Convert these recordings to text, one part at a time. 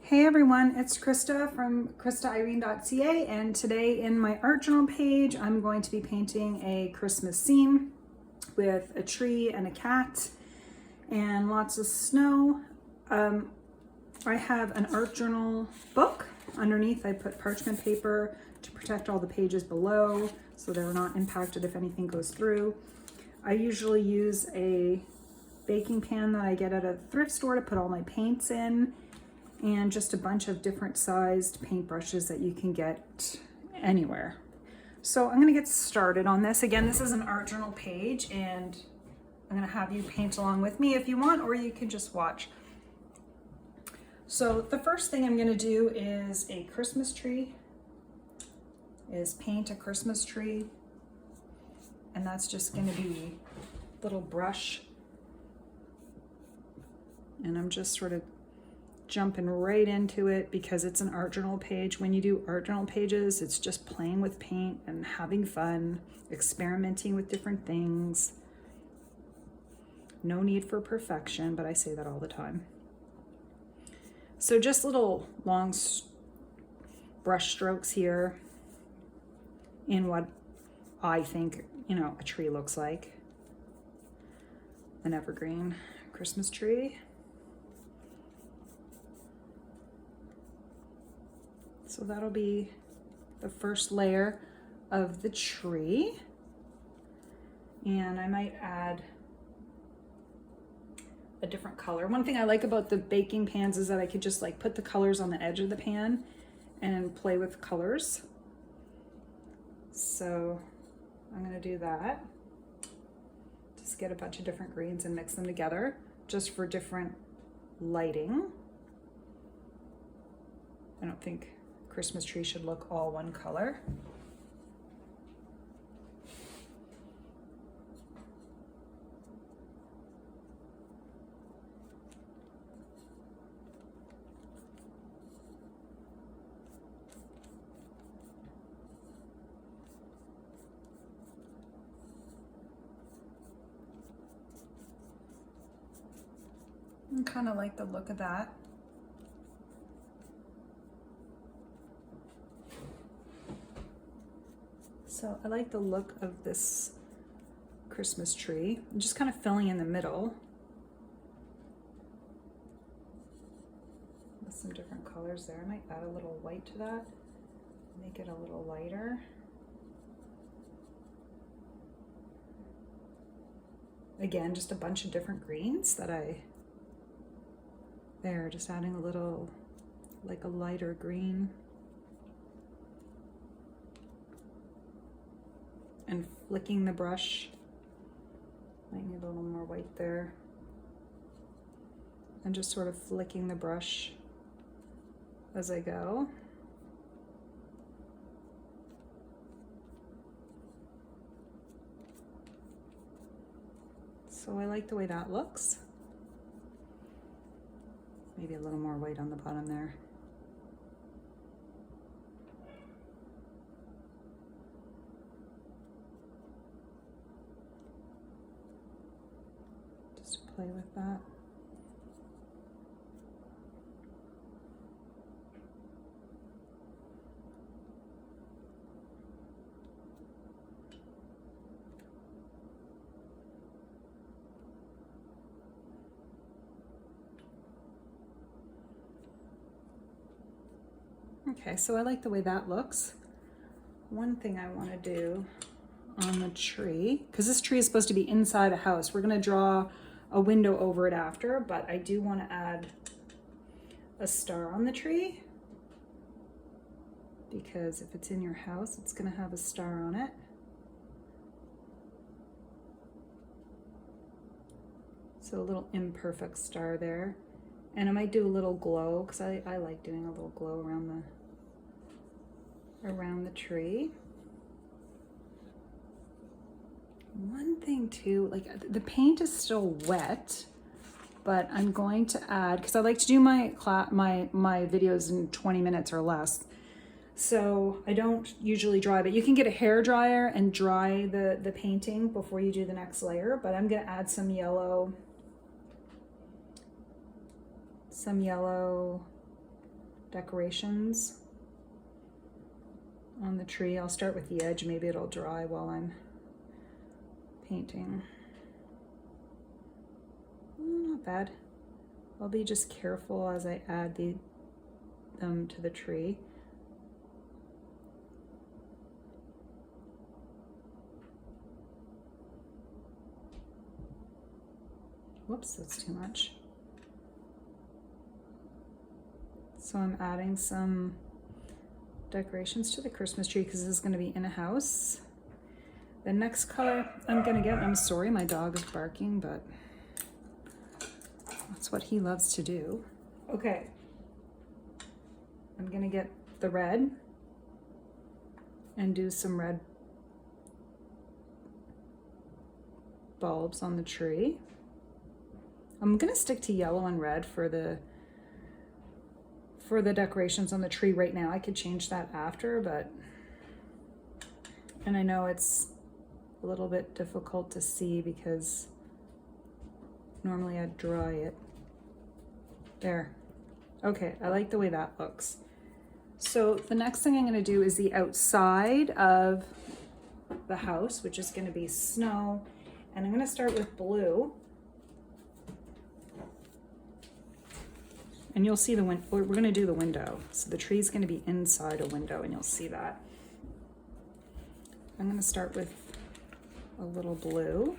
Hey everyone, it's Krista from KristaIrene.ca, and today in my art journal page I'm going to be painting a Christmas scene with a tree and a cat and lots of snow. I have an art journal book. Underneath I put parchment paper to protect all the pages below so they're not impacted if anything goes through. I usually use a baking pan that I get at a thrift store to put all my paints in, and just a bunch of different sized paintbrushes that you can get anywhere. So I'm gonna get started on this. Again, this is an art journal page and I'm gonna have you paint along with me if you want, or you can just watch. So the first thing I'm gonna do is a Christmas tree, paint a Christmas tree. And that's just gonna be a little brush. And I'm just sort of jumping right into it because it's an art journal page. When you do art journal pages, it's just playing with paint and having fun, experimenting with different things. No need for perfection, but I say that all the time. So just little long brush strokes here in what I think, a tree looks like. An evergreen Christmas tree. So that'll be the first layer of the tree. And I might add a different color. One thing I like about the baking pans is that I could just put the colors on the edge of the pan and play with colors. So I'm gonna do that. Just get a bunch of different greens and mix them together just for different lighting. I don't think Christmas tree should look all one color. I kind of like the look of that. So I like the look of this Christmas tree. I'm just kind of filling in the middle with some different colors there. I might add a little white to that, make it a little lighter. Again, just a bunch of different greens that just adding a little, like a lighter green. And flicking the brush. Might need a little more white there. And just sort of flicking the brush as I go. So I like the way that looks. Maybe a little more white on the bottom there. Play with that. Okay, so I like the way that looks. One thing I want to do on the tree, because this tree is supposed to be inside a house, we're going to draw a window over it after, but I do want to add a star on the tree because if it's in your house, it's going to have a star on it. So a little imperfect star there. And I might do a little glow because I like doing a little glow around the tree. One thing too, the paint is still wet, but I'm going to add, because I like to do my videos in 20 minutes or less. So I don't usually dry, but you can get a hair dryer and dry the painting before you do the next layer. But I'm gonna add some yellow decorations on the tree. I'll start with the edge, maybe it'll dry while I'm painting. Not bad. I'll be just careful as I add them to the tree. Whoops, that's too much. So I'm adding some decorations to the Christmas tree because this is going to be in a house. The next color I'm going to get, I'm sorry my dog is barking, but that's what he loves to do. Okay, I'm going to get the red and do some red bulbs on the tree. I'm going to stick to yellow and red for the decorations on the tree right now. I could change that after, and I know it's a little bit difficult to see because normally I'd dry it. There. Okay, I like the way that looks. So the next thing I'm going to do is the outside of the house, which is going to be snow, and I'm going to start with blue. And you'll see we're going to do the window. So the tree's going to be inside a window and you'll see that. I'm going to start with a little blue.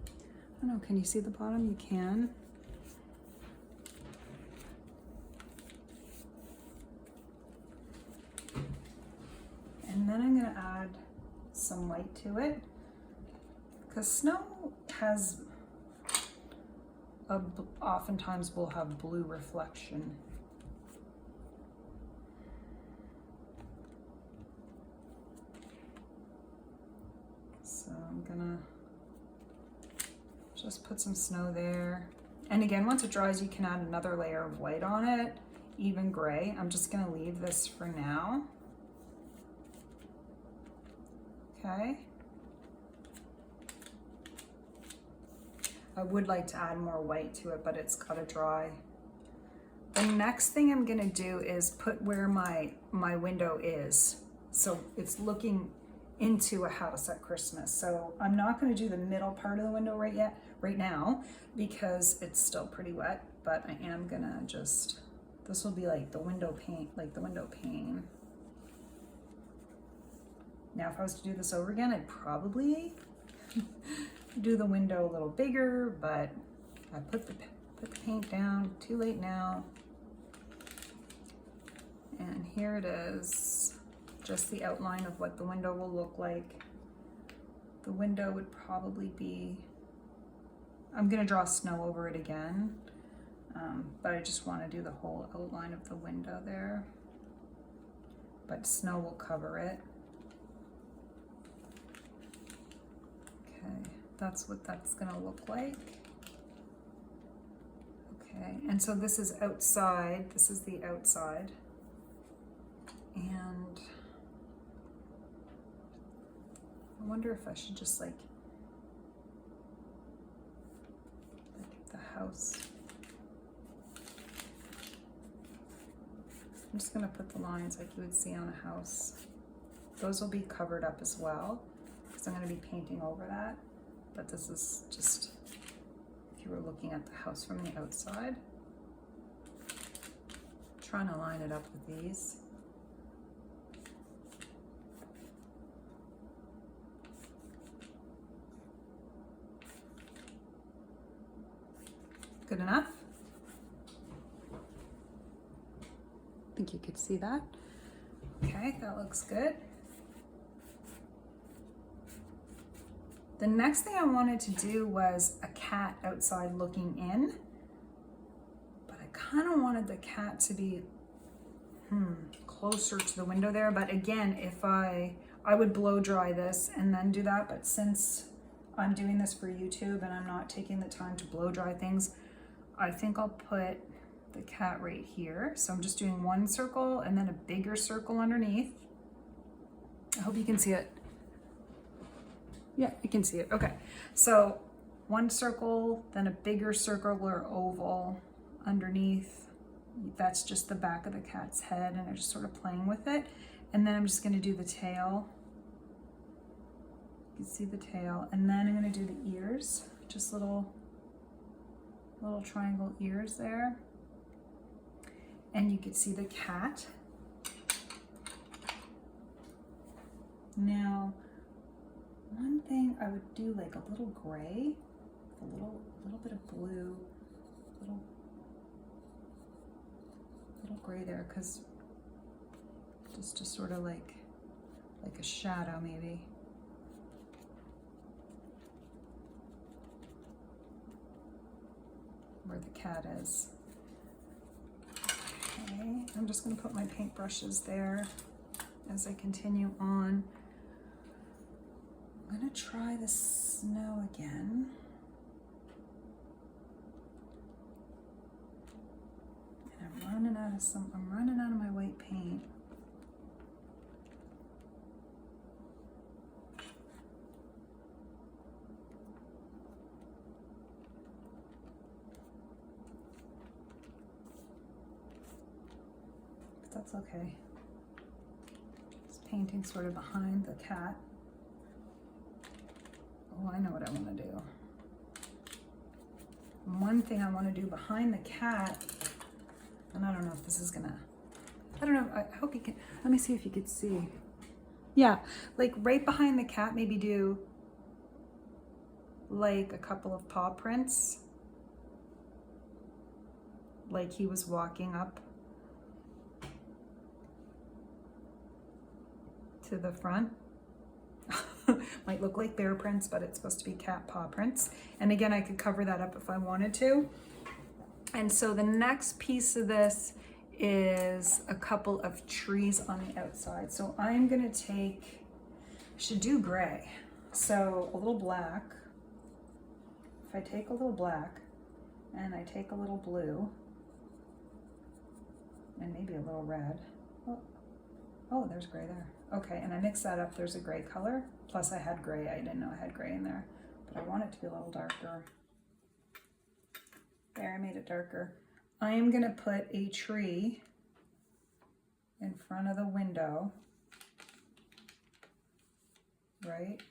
I don't know, can you see the bottom? You can. And then I'm going to add some white to it because snow has oftentimes will have blue reflection. So I'm gonna just put some snow there. And again, once it dries, you can add another layer of white on it, even gray. I'm just gonna leave this for now. Okay. I would like to add more white to it, but it's gotta dry. The next thing I'm gonna do is put where my window is. So it's looking into a house at Christmas. So I'm not gonna do the middle part of the window right now, because it's still pretty wet, but I am gonna just, this will be like the window pane, Now, if I was to do this over again, I'd probably do the window a little bigger, but I put the paint down, too late now. And here it is, just the outline of what the window will look like. The window would probably be, I'm gonna draw snow over it again, but I just wanna do the whole outline of the window there. But snow will cover it. Okay. That's what that's gonna look like. Okay, and so this is outside, this is the outside. And I wonder if I should just like the house. I'm just gonna put the lines like you would see on a house. Those will be covered up as well, because I'm gonna be painting over that. But this is just, if you were looking at the house from the outside. Trying to line it up with these. Good enough? I think you could see that. Okay, that looks good. The next thing I wanted to do was a cat outside looking in, but I kind of wanted the cat to be closer to the window there. But again, if I would blow dry this and then do that, but since I'm doing this for YouTube and I'm not taking the time to blow dry things, I think I'll put the cat right here. So I'm just doing one circle and then a bigger circle underneath. I hope you can see it. Yeah, you can see it. Okay, so one circle, then a bigger circle or oval underneath, that's just the back of the cat's head, and I'm just sort of playing with it. And then I'm just gonna do the tail. You can see the tail, and then I'm gonna do the ears, just little triangle ears there. And you can see the cat. Now, one thing I would do, like a little gray, a little bit of blue, little gray there, because just to sort of like a shadow maybe. Where the cat is. Okay, I'm just going to put my paintbrushes there as I continue on. I'm going to try the snow again. And I'm running out of my white paint. That's okay. Just painting sort of behind the cat. Oh, I know what I want to do. One thing I want to do behind the cat, and I don't know if this is gonna, I don't know, I hope you can, let me see if you could see. Yeah, like right behind the cat, maybe do like a couple of paw prints. Like he was walking up to the front. Might look like bear prints, but it's supposed to be cat paw prints. And again, I could cover that up if I wanted to. And so the next piece of this is a couple of trees on the outside. So I'm gonna take, I should do gray. So a little black. If I take a little black and I take a little blue and maybe a little red. Oh, there's gray there. Okay, and I mix that up, there's a gray color. Plus I had gray, I didn't know I had gray in there, but I want it to be a little darker. There, I made it darker. I am gonna put a tree in front of the window, right?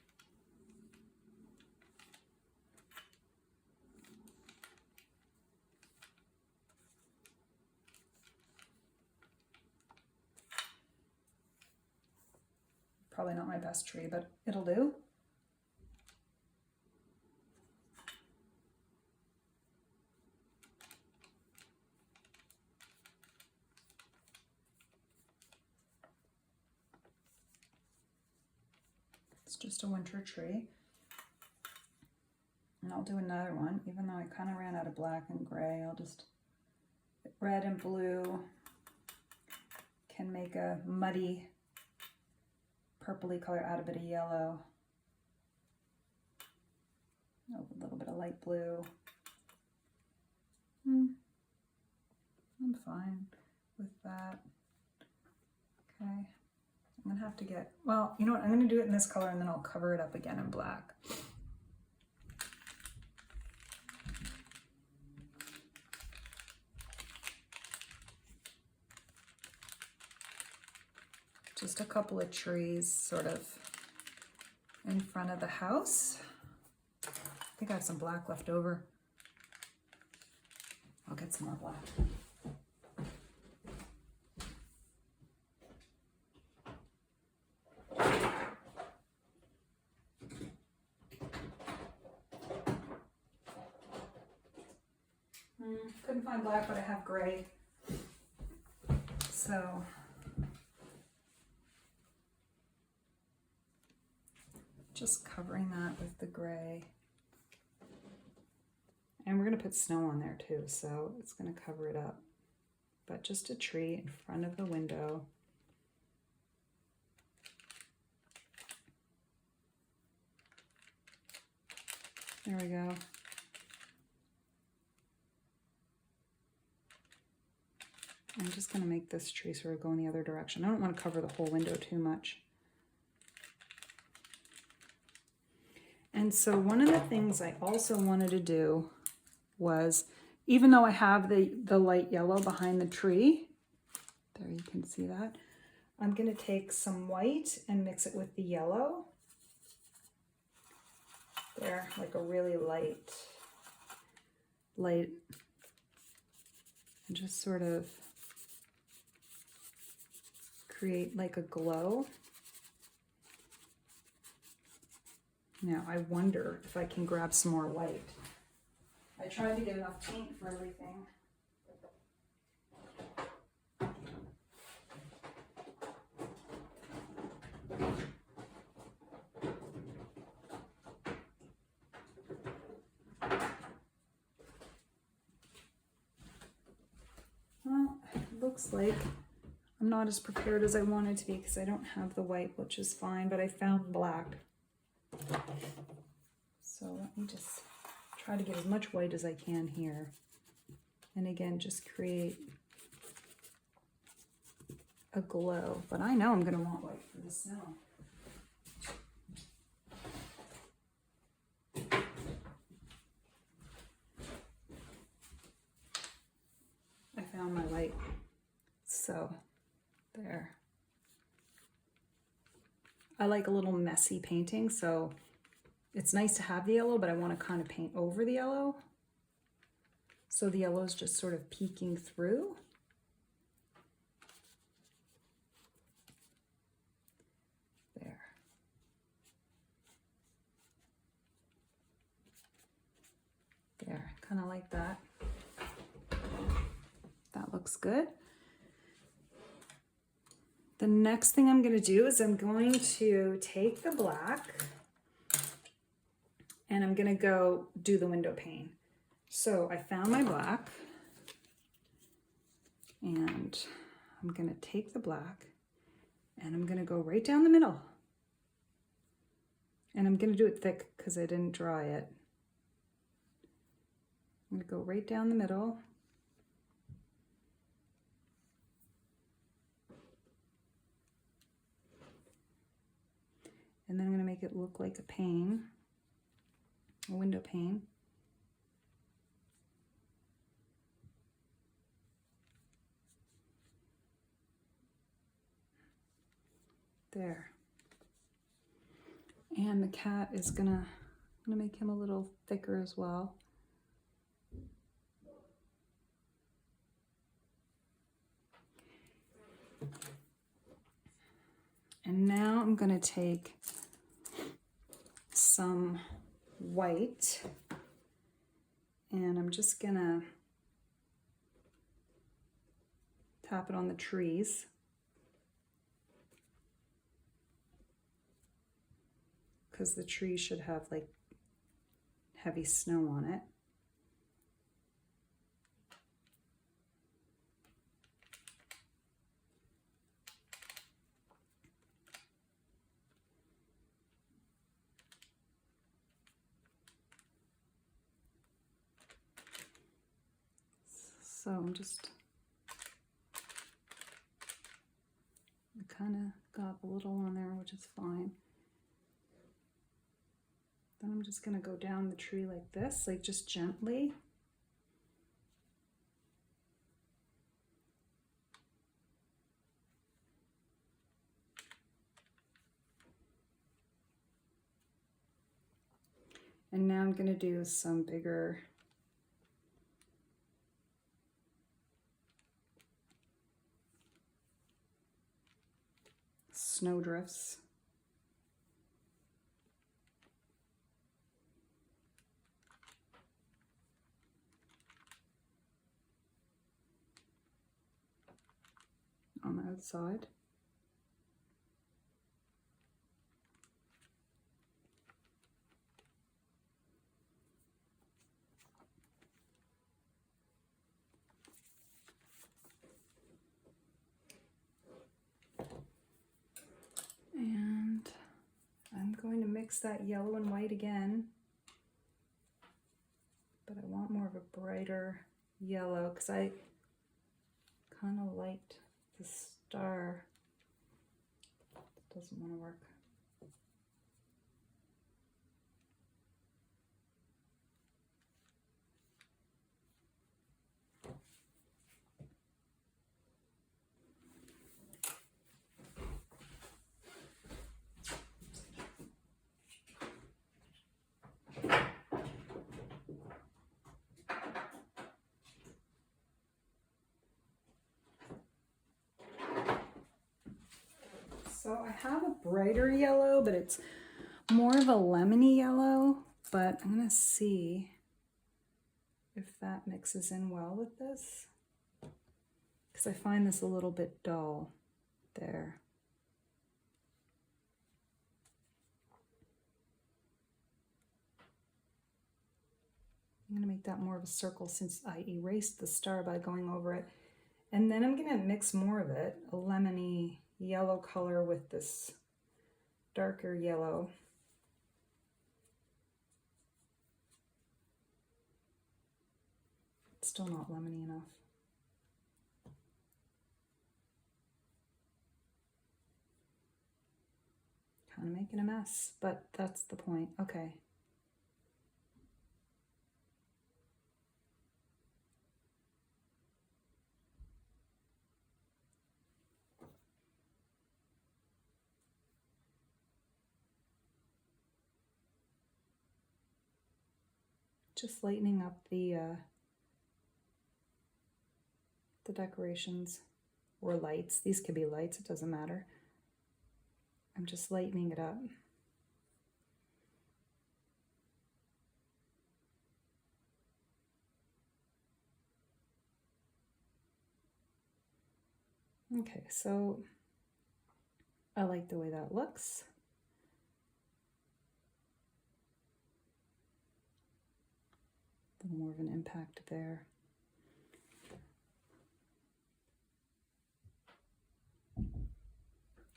Probably not my best tree, but it'll do. It's just a winter tree. And I'll do another one, even though I kind of ran out of black and gray. I'll just, red and blue can make a muddy purpley color, add a bit of yellow. Oh, a little bit of light blue. I'm fine with that. Okay. I'm gonna have to get, well, you know what? I'm gonna do it in this color and then I'll cover it up again in black. Just a couple of trees sort of in front of the house. I think I have some black left over. I'll get some more black. Couldn't find black, but I have gray. So just covering that with the gray. And we're going to put snow on there too, so it's going to cover it up. But just a tree in front of the window. There we go. I'm just going to make this tree sort of go in the other direction. I don't want to cover the whole window too much. And so one of the things I also wanted to do was even though I have the light yellow behind the tree, there you can see that, I'm going to take some white and mix it with the yellow. There, like a really light, and just sort of create like a glow. Now I wonder if I can grab some more white. I tried to get enough paint for everything. Well, it looks like I'm not as prepared as I wanted to be because I don't have the white, which is fine, but I found black. So let me just try to get as much white as I can here. And again, just create a glow. But I know I'm going to want white for the snow. I found my white. So there. I like a little messy painting, so it's nice to have the yellow, but I want to kind of paint over the yellow. So the yellow is just sort of peeking through. There. There, kind of like that. That looks good. The next thing I'm going to do is I'm going to take the black and I'm going to go do the window pane. So I found my black and I'm going to take the black and I'm going to go right down the middle. And I'm going to do it thick because I didn't dry it. I'm going to go right down the middle. And then I'm going to make it look like a pane, a window pane. There. And the cat is I'm gonna make him a little thicker as well. And now I'm gonna take some white and I'm just gonna tap it on the trees. Because the tree should have like heavy snow on it. So I'm just, I kind of got a little on there, which is fine. Then I'm just going to go down the tree like this, like just gently. And now I'm going to do some bigger snowdrifts. On the outside. And I'm going to mix that yellow and white again, but I want more of a brighter yellow because I kind of liked the star. It doesn't want to work. So I have a brighter yellow, but it's more of a lemony yellow, but I'm gonna see if that mixes in well with this, because I find this a little bit dull there. I'm gonna make that more of a circle since I erased the star by going over it. And then I'm gonna mix more of it, a lemony yellow color with this darker yellow. It's still not lemony enough. Kind of making a mess, but that's the point. Okay. Just lightening up the decorations or lights. These could be lights, it doesn't matter. I'm just lightening it up. Okay, so I like the way that looks. A little more of an impact there.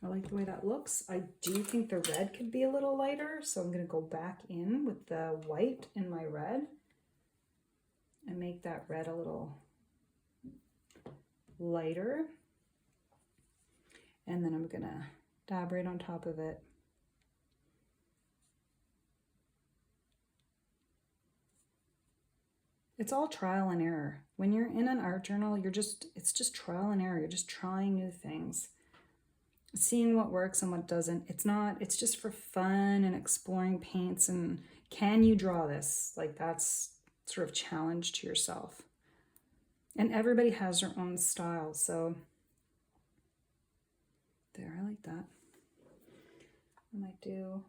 I like the way that looks. I do think the red could be a little lighter, so I'm going to go back in with the white in my red and make that red a little lighter. And then I'm going to dab right on top of it. It's all trial and error. When you're in an art journal, it's just trial and error. You're just trying new things, seeing what works and what doesn't. It's just for fun and exploring paints and can you draw this? Like, that's sort of challenge to yourself. And everybody has their own style, so there, I like that. I might do,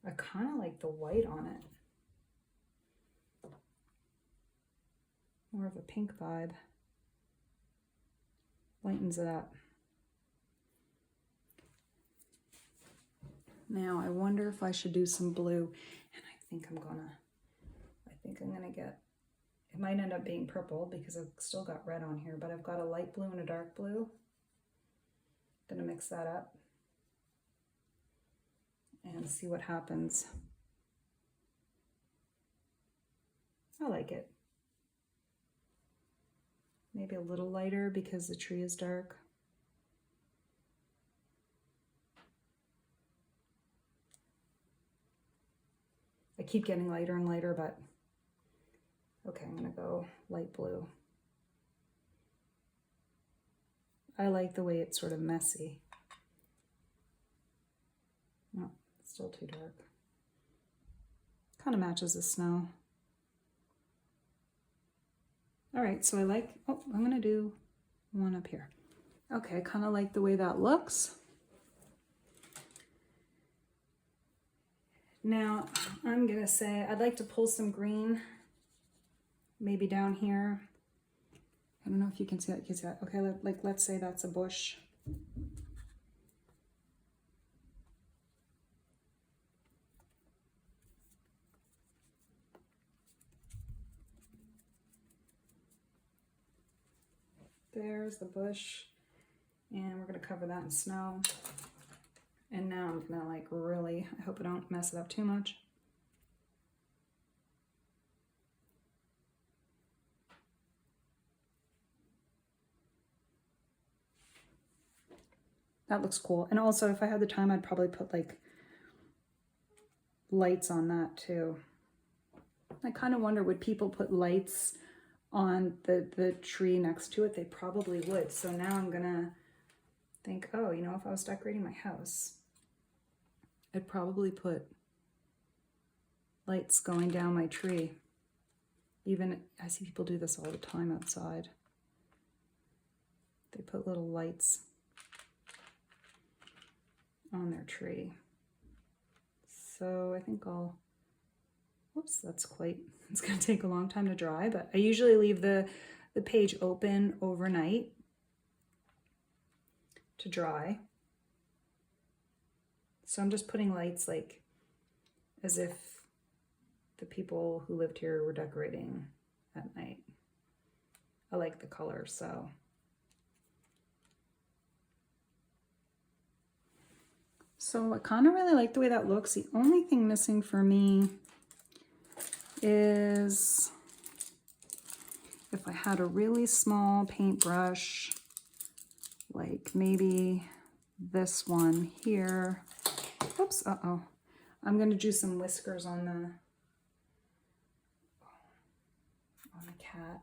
I kind of like the white on it. More of a pink vibe. Lightens it up. Now I wonder if I should do some blue, and I think I'm gonna get, it might end up being purple because I've still got red on here, but I've got a light blue and a dark blue. Gonna mix that up and see what happens. I like it. Maybe a little lighter because the tree is dark. I keep getting lighter and lighter, but okay, I'm gonna go light blue. I like the way it's sort of messy. No, it's still too dark. Kind of matches the snow. All right, so I like, oh, I'm gonna do one up here. Okay, I kind of like the way that looks. Now, I'm gonna say, I'd like to pull some green, maybe down here. I don't know if you can see that, Okay, let's say that's a bush. There's the bush, and we're gonna cover that in snow. And now I'm gonna like really, I hope I don't mess it up too much. That looks cool. And also if I had the time, I'd probably put like lights on that too. I kind of wonder, would people put lights on the tree next to it? They probably would. So now I'm gonna think, oh, you know, if I was decorating my house, I'd probably put lights going down my tree. Even, I see people do this all the time outside. they put little lights on their tree. So I think I'll, whoops, it's going to take a long time to dry, but I usually leave the page open overnight to dry. So I'm just putting lights like as if the people who lived here were decorating at night. I like the color, so. So I kind of really like the way that looks. The only thing missing for me is if I had a really small paintbrush, like maybe this one here. Oops, uh-oh. I'm gonna do some whiskers on the cat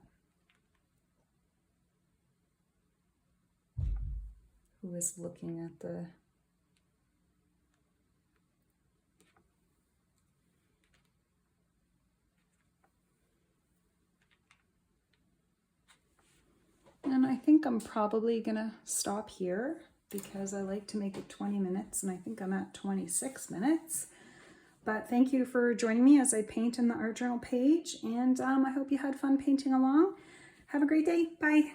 who is looking at the and I think I'm probably gonna stop here because I like to make it 20 minutes and I think I'm at 26 minutes. But thank you for joining me as I paint in the art journal page, and I hope you had fun painting along. Have a great day. Bye.